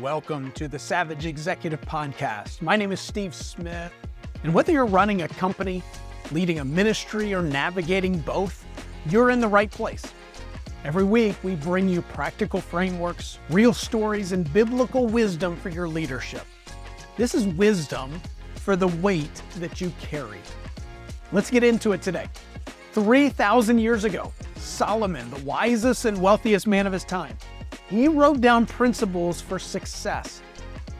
Welcome to the Savage Executive Podcast. My name is Steve Smith, and whether you're running a company, leading a ministry, or navigating both, you're in the right place. Every week, we bring you practical frameworks, real stories, and biblical wisdom for your leadership. This is wisdom for the weight that you carry. Let's get into it today. 3,000 years ago, Solomon, the wisest and wealthiest man of his time, he wrote down principles for success,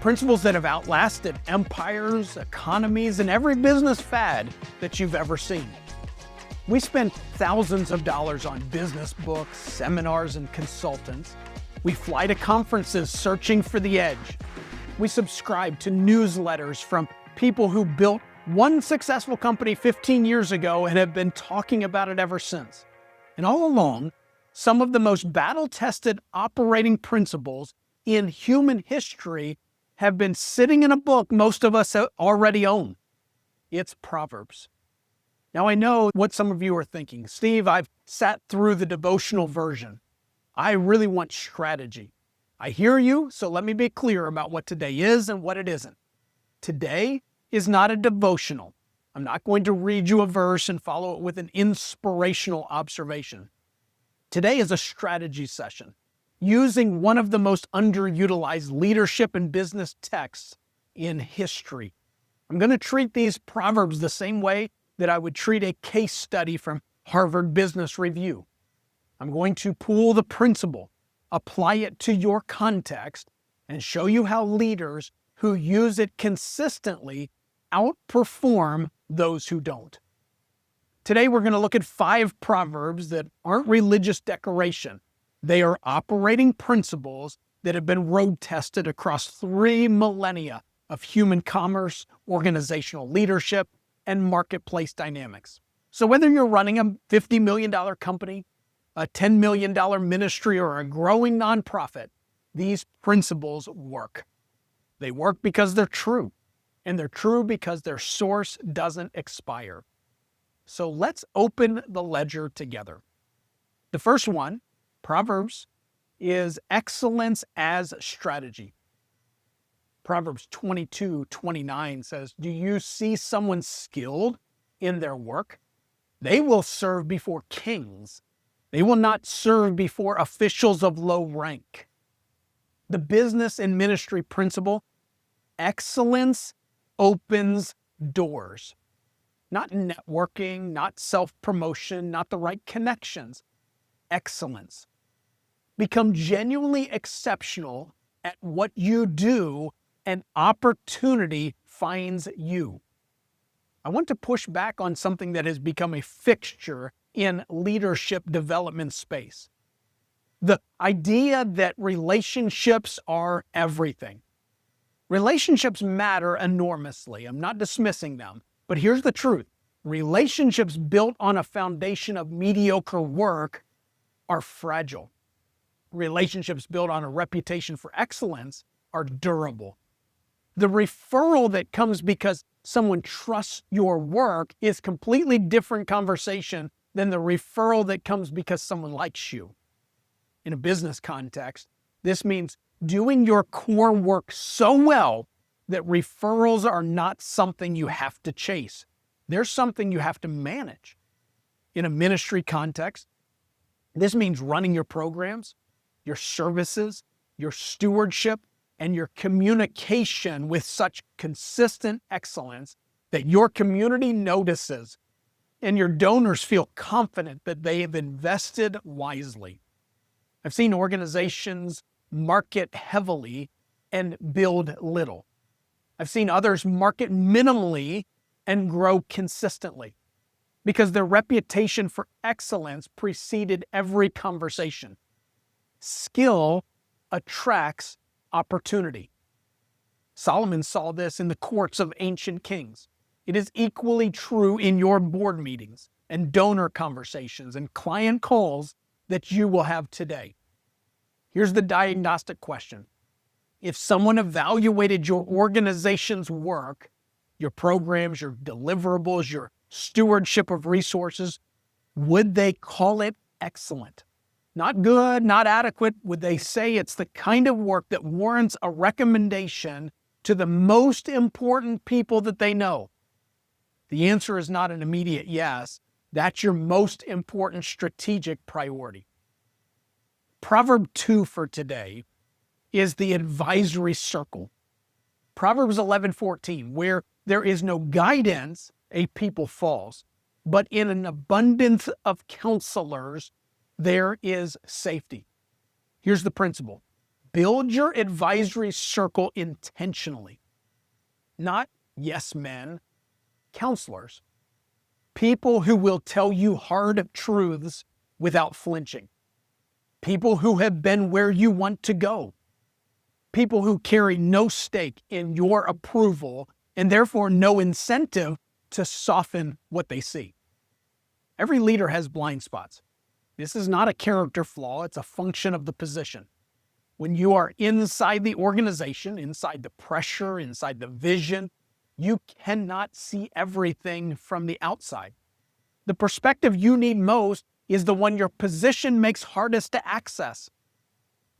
principles that have outlasted empires, economies, and every business fad that you've ever seen. We spend thousands of dollars on business books, seminars, and consultants. We fly to conferences searching for the edge. We subscribe to newsletters from people who built one successful company 15 years ago and have been talking about it ever since. And all along, some of the most battle-tested operating principles in human history have been sitting in a book most of us already own. It's Proverbs. Now, I know what some of you are thinking. Steve, I've sat through the devotional version. I really want strategy. I hear you, so let me be clear about what today is and what it isn't. Today is not a devotional. I'm not going to read you a verse and follow it with an inspirational observation. Today is a strategy session using one of the most underutilized leadership and business texts in history. I'm going to treat these Proverbs the same way that I would treat a case study from Harvard Business Review. I'm going to pull the principle, apply it to your context, and show you how leaders who use it consistently outperform those who don't. Today, we're going to look at 5 proverbs that aren't religious decoration. They are operating principles that have been road-tested across 3 millennia of human commerce, organizational leadership, and marketplace dynamics. So whether you're running a $50 million company, a $10 million ministry, or a growing nonprofit, these principles work. They work because they're true, and they're true because their source doesn't expire. So let's open the ledger together. The first one, Proverbs, is excellence as strategy. Proverbs 22:29 says, "Do you see someone skilled in their work? They will serve before kings. They will not serve before officials of low rank." The business and ministry principle, excellence opens doors. Not networking, not self-promotion, not the right connections. Excellence. Become genuinely exceptional at what you do, and opportunity finds you. I want to push back on something that has become a fixture in leadership development space. The idea that relationships are everything. Relationships matter enormously. I'm not dismissing them. But here's the truth. Relationships built on a foundation of mediocre work are fragile. Relationships built on a reputation for excellence are durable. The referral that comes because someone trusts your work is a completely different conversation than the referral that comes because someone likes you. In a business context, this means doing your core work so well that referrals are not something you have to chase. They're something you have to manage. In a ministry context, this means running your programs, your services, your stewardship, and your communication with such consistent excellence that your community notices and your donors feel confident that they have invested wisely. I've seen organizations market heavily and build little. I've seen others market minimally and grow consistently because their reputation for excellence preceded every conversation. Skill attracts opportunity. Solomon saw this in the courts of ancient kings. It is equally true in your board meetings and donor conversations and client calls that you will have today. Here's the diagnostic question. If someone evaluated your organization's work, your programs, your deliverables, your stewardship of resources, would they call it excellent? Not good, not adequate. Would they say it's the kind of work that warrants a recommendation to the most important people that they know? The answer is not an immediate yes. That's your most important strategic priority. Proverb 2 for today is the advisory circle. Proverbs 11:14, where there is no guidance, a people falls, but in an abundance of counselors, there is safety. Here's the principle. Build your advisory circle intentionally. Not yes men, counselors. People who will tell you hard truths without flinching. People who have been where you want to go. People who carry no stake in your approval and therefore no incentive to soften what they see. Every leader has blind spots. This is not a character flaw, it's a function of the position. When you are inside the organization, inside the pressure, inside the vision, you cannot see everything from the outside. The perspective you need most is the one your position makes hardest to access.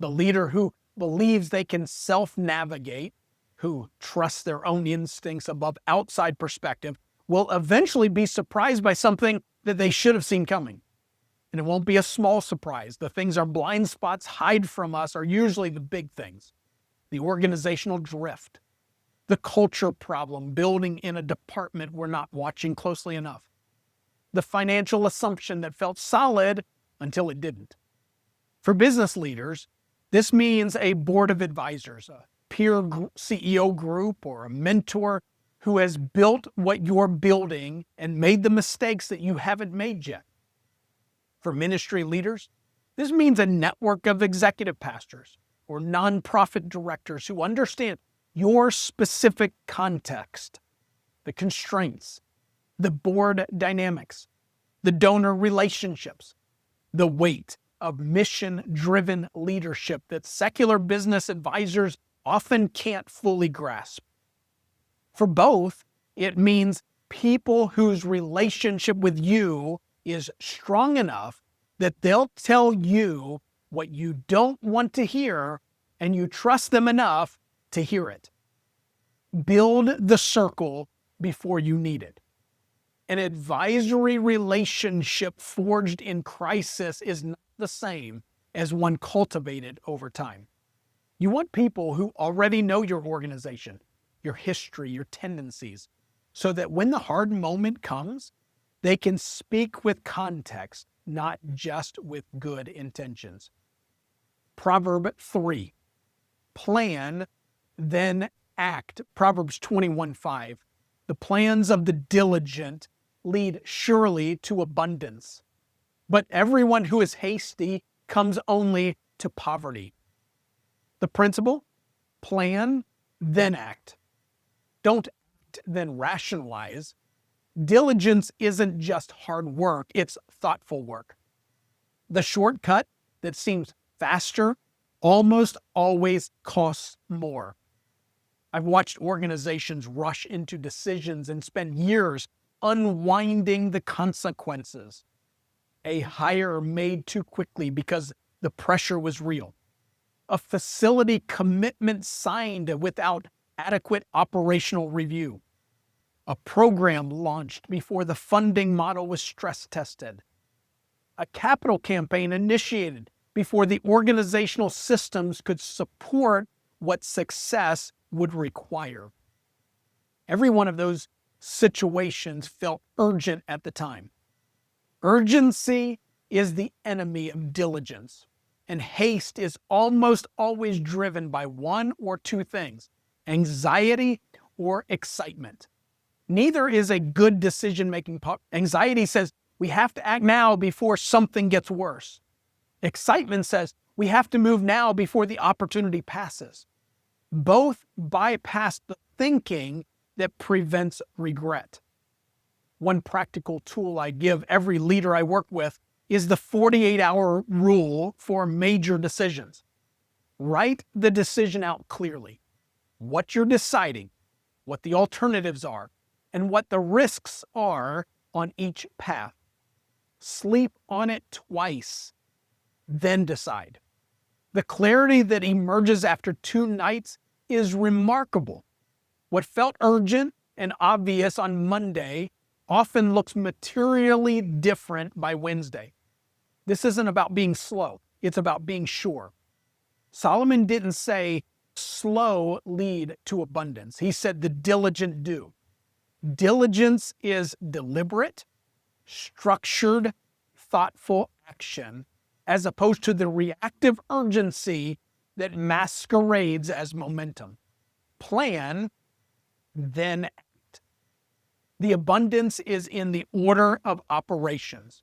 The leader who believes they can self-navigate, who trusts their own instincts above outside perspective, will eventually be surprised by something that they should have seen coming. And it won't be a small surprise. The things our blind spots hide from us are usually the big things. The organizational drift, the culture problem building in a department we're not watching closely enough, the financial assumption that felt solid until it didn't. For business leaders, this means a board of advisors, a peer CEO group, or a mentor who has built what you're building and made the mistakes that you haven't made yet. For ministry leaders, this means a network of executive pastors or nonprofit directors who understand your specific context, the constraints, the board dynamics, the donor relationships, the weight of mission-driven leadership that secular business advisors often can't fully grasp. For both, it means people whose relationship with you is strong enough that they'll tell you what you don't want to hear, and you trust them enough to hear it. Build the circle before you need it. An advisory relationship forged in crisis is not the same as one cultivated over time. You want people who already know your organization, your history, your tendencies, so that when the hard moment comes, they can speak with context, not just with good intentions. Proverb 3, plan, then act. Proverbs 21:5, the plans of the diligent lead surely to abundance, but everyone who is hasty comes only to poverty. The principle? Plan, then act. Don't act, then rationalize. Diligence isn't just hard work, it's thoughtful work. The shortcut that seems faster almost always costs more. I've watched organizations rush into decisions and spend years unwinding the consequences. A hire made too quickly because the pressure was real. A facility commitment signed without adequate operational review. A program launched before the funding model was stress tested. A capital campaign initiated before the organizational systems could support what success would require. Every one of those situations felt urgent at the time. Urgency is the enemy of diligence, and haste is almost always driven by one or two things: anxiety or excitement. Neither is a good decision-making. Anxiety says we have to act now before something gets worse. Excitement says we have to move now before the opportunity passes. Both bypass the thinking that prevents regret. One practical tool I give every leader I work with is the 48-hour rule for major decisions. Write the decision out clearly, what you're deciding, what the alternatives are, and what the risks are on each path. Sleep on it twice. then decide. The clarity that emerges after 2 nights is remarkable. What felt urgent and obvious on Monday often looks materially different by Wednesday. This isn't about being slow. It's about being sure. Solomon didn't say slow lead to abundance. He said the diligent do. Diligence is deliberate, structured, thoughtful action, as opposed to the reactive urgency that masquerades as momentum. Plan, then act. The abundance is in the order of operations.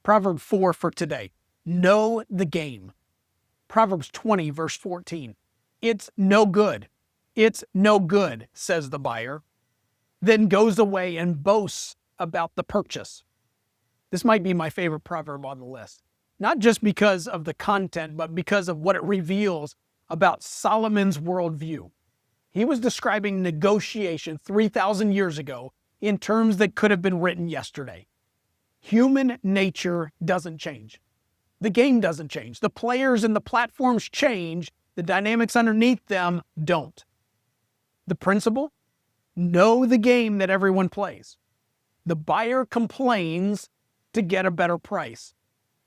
Proverb 4 for today. Know the game. Proverbs 20, verse 14. It's no good. It's no good, says the buyer, then goes away and boasts about the purchase. This might be my favorite proverb on the list, not just because of the content, but because of what it reveals about Solomon's worldview. He was describing negotiation 3,000 years ago in terms that could have been written yesterday. Human nature doesn't change. The game doesn't change. The players and the platforms change. The dynamics underneath them don't. The principle? Know the game that everyone plays. The buyer complains to get a better price,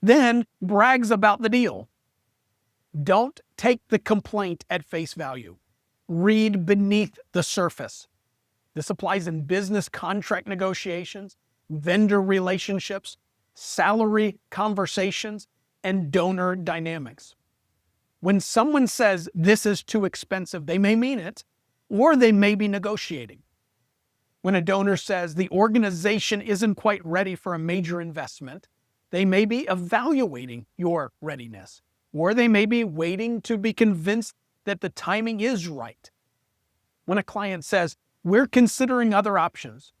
then brags about the deal. Don't take the complaint at face value. Read beneath the surface. This applies in business contract negotiations, vendor relationships, salary conversations, and donor dynamics. When someone says this is too expensive, they may mean it, or they may be negotiating. When a donor says the organization isn't quite ready for a major investment, they may be evaluating your readiness, or they may be waiting to be convinced that the timing is right. When a client says, we're considering other options,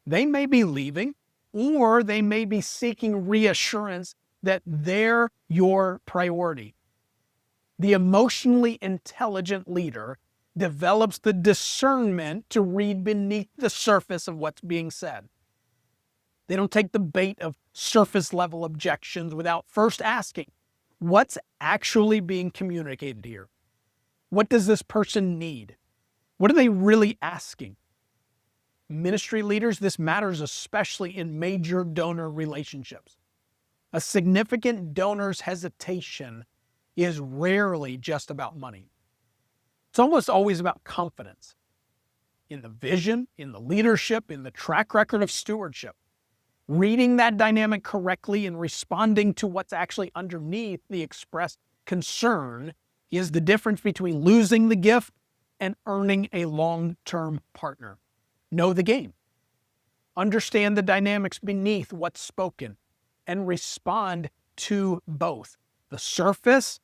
they may be leaving, or they may be seeking reassurance that they're your priority. The emotionally intelligent leader develops the discernment to read beneath the surface of what's being said. They don't take the bait of surface-level objections without first asking, what's actually being communicated here? What does this person need? What are they really asking? Ministry leaders, this matters especially in major donor relationships. A significant donor's hesitation is rarely just about money. It's almost always about confidence in the vision, in the leadership, in the track record of stewardship. Reading that dynamic correctly and responding to what's actually underneath the expressed concern is the difference between losing the gift and earning a long-term partner. Know the game. Understand the dynamics beneath what's spoken and respond to both the surface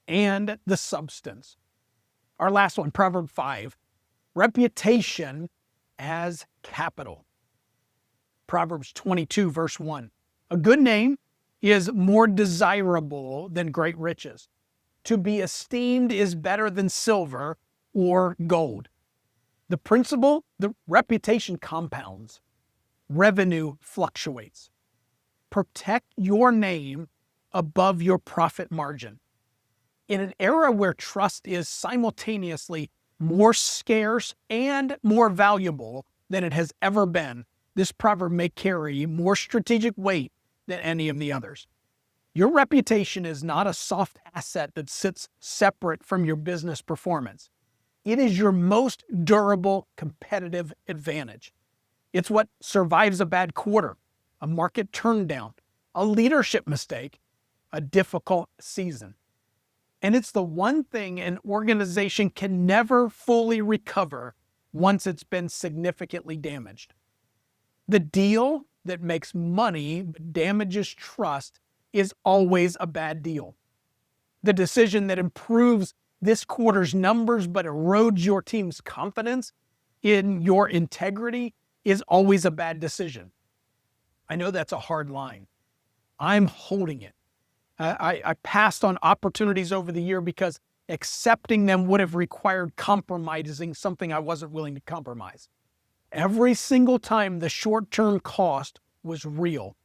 and the substance. Our last one, Proverb 5, reputation as capital. Proverbs 22, verse 1. A good name is more desirable than great riches. To be esteemed is better than silver or gold. The principle, the reputation compounds. Revenue fluctuates. Protect your name above your profit margin. In an era where trust is simultaneously more scarce and more valuable than it has ever been, this proverb may carry more strategic weight than any of the others. Your reputation is not a soft asset that sits separate from your business performance. It is your most durable competitive advantage. It's what survives a bad quarter, a market turndown, a leadership mistake, a difficult season. And it's the one thing an organization can never fully recover once it's been significantly damaged. The deal that makes money but damages trust is always a bad deal. The decision that improves this quarter's numbers but erodes your team's confidence in your integrity is always a bad decision. I know that's a hard line. I'm holding it. I passed on opportunities over the year because accepting them would have required compromising something I wasn't willing to compromise. Every single time the short-term cost was real.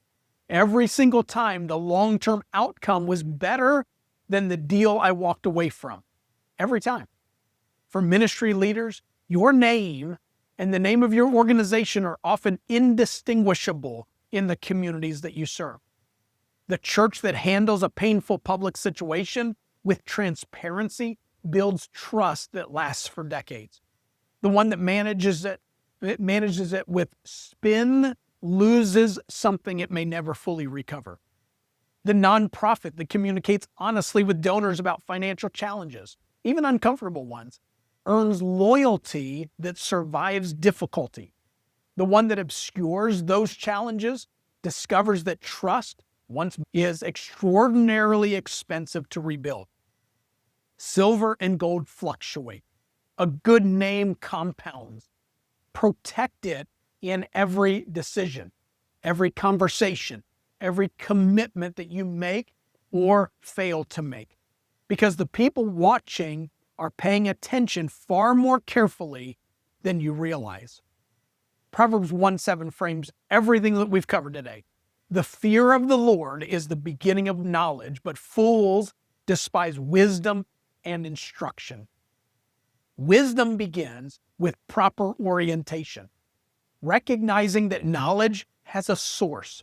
Every single time, the long-term outcome was better than the deal I walked away from. Every time. For ministry leaders, your name and the name of your organization are often indistinguishable in the communities that you serve. The church that handles a painful public situation with transparency builds trust that lasts for decades. The one that manages it with spin loses something it may never fully recover. The nonprofit that communicates honestly with donors about financial challenges, even uncomfortable ones, earns loyalty that survives difficulty. The one that obscures those challenges discovers that trust once is extraordinarily expensive to rebuild. Silver and gold fluctuate. A good name compounds. Protect it in every decision, every conversation, every commitment that you make or fail to make. Because the people watching are paying attention far more carefully than you realize. Proverbs 1:7 frames everything that we've covered today. The fear of the Lord is the beginning of knowledge, but fools despise wisdom and instruction. Wisdom begins with proper orientation, recognizing that knowledge has a source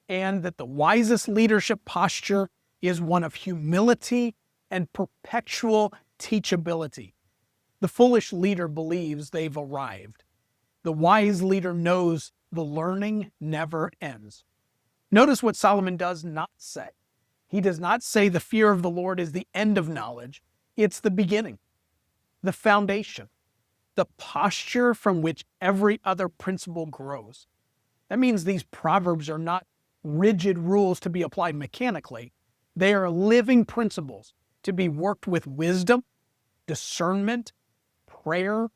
and that the wisest leadership posture is one of humility and perpetual teachability. The foolish leader believes they've arrived. The wise leader knows the learning never ends. Notice what Solomon does not say. He does not say the fear of the Lord is the end of knowledge. It's the beginning, the foundation, the posture from which every other principle grows. That means these proverbs are not rigid rules to be applied mechanically. They are living principles to be worked with wisdom, discernment, prayer,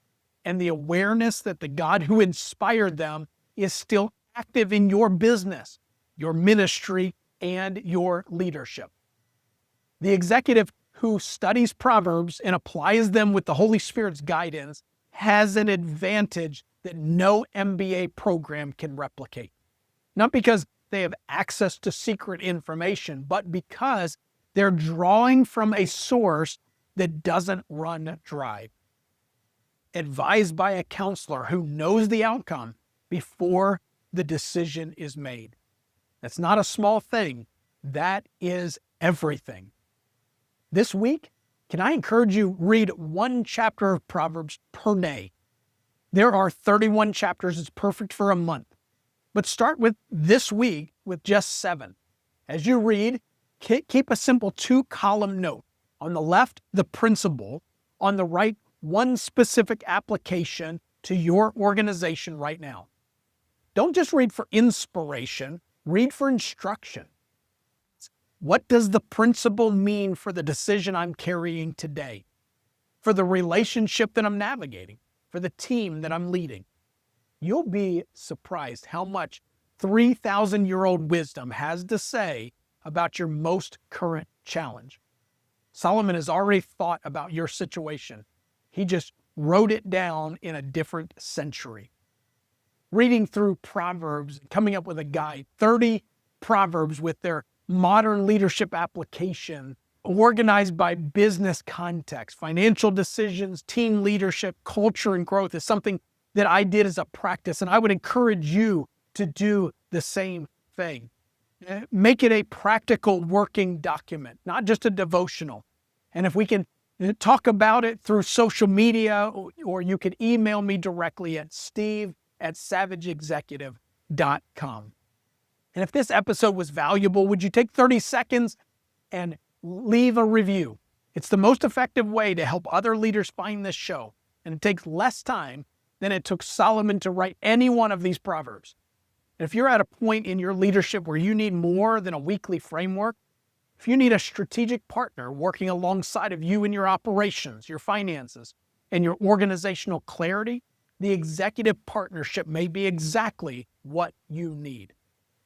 and the awareness that the God who inspired them is still active in your business, your ministry, and your leadership. The executive who studies Proverbs and applies them with the Holy Spirit's guidance has an advantage that no MBA program can replicate. Not because they have access to secret information, but because they're drawing from a source that doesn't run dry. Advised by a counselor who knows the outcome before the decision is made. That's not a small thing. That is everything. This week, can I encourage you, read one chapter of Proverbs per day. There are 31 chapters. It's perfect for a month. But start with this week with just 7. As you read, keep a simple 2-column note. On the left, the principle. On the right, one specific application to your organization right now. Don't just read for inspiration, read for instruction. What does the principle mean for the decision I'm carrying today? For the relationship that I'm navigating? For the team that I'm leading? You'll be surprised how much 3,000-year-old wisdom has to say about your most current challenge. Solomon has already thought about your situation. He just wrote it down in a different century. Reading through Proverbs, coming up with a guide, 30 Proverbs with their modern leadership application, organized by business context, financial decisions, team leadership, culture, and growth is something that I did as a practice, and I would encourage you to do the same thing. Make it a practical working document, not just a devotional. And if we can talk about it through social media, or you can email me directly at steve@savageexecutive.com. And if this episode was valuable, would you take 30 seconds and leave a review? It's the most effective way to help other leaders find this show, and it takes less time than it took Solomon to write any one of these proverbs. And if you're at a point in your leadership where you need more than a weekly framework, if you need a strategic partner working alongside of you in your operations, your finances, and your organizational clarity, the executive partnership may be exactly what you need.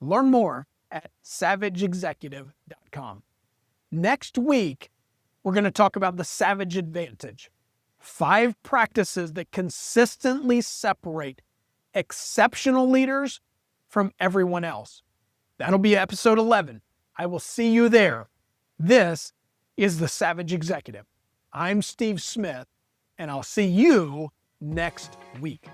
Learn more at savageexecutive.com. Next week, we're going to talk about the Savage Advantage. 5 practices that consistently separate exceptional leaders from everyone else. That'll be episode 11. I will see you there. This is The Savage Executive. I'm Steve Smith, and I'll see you next week.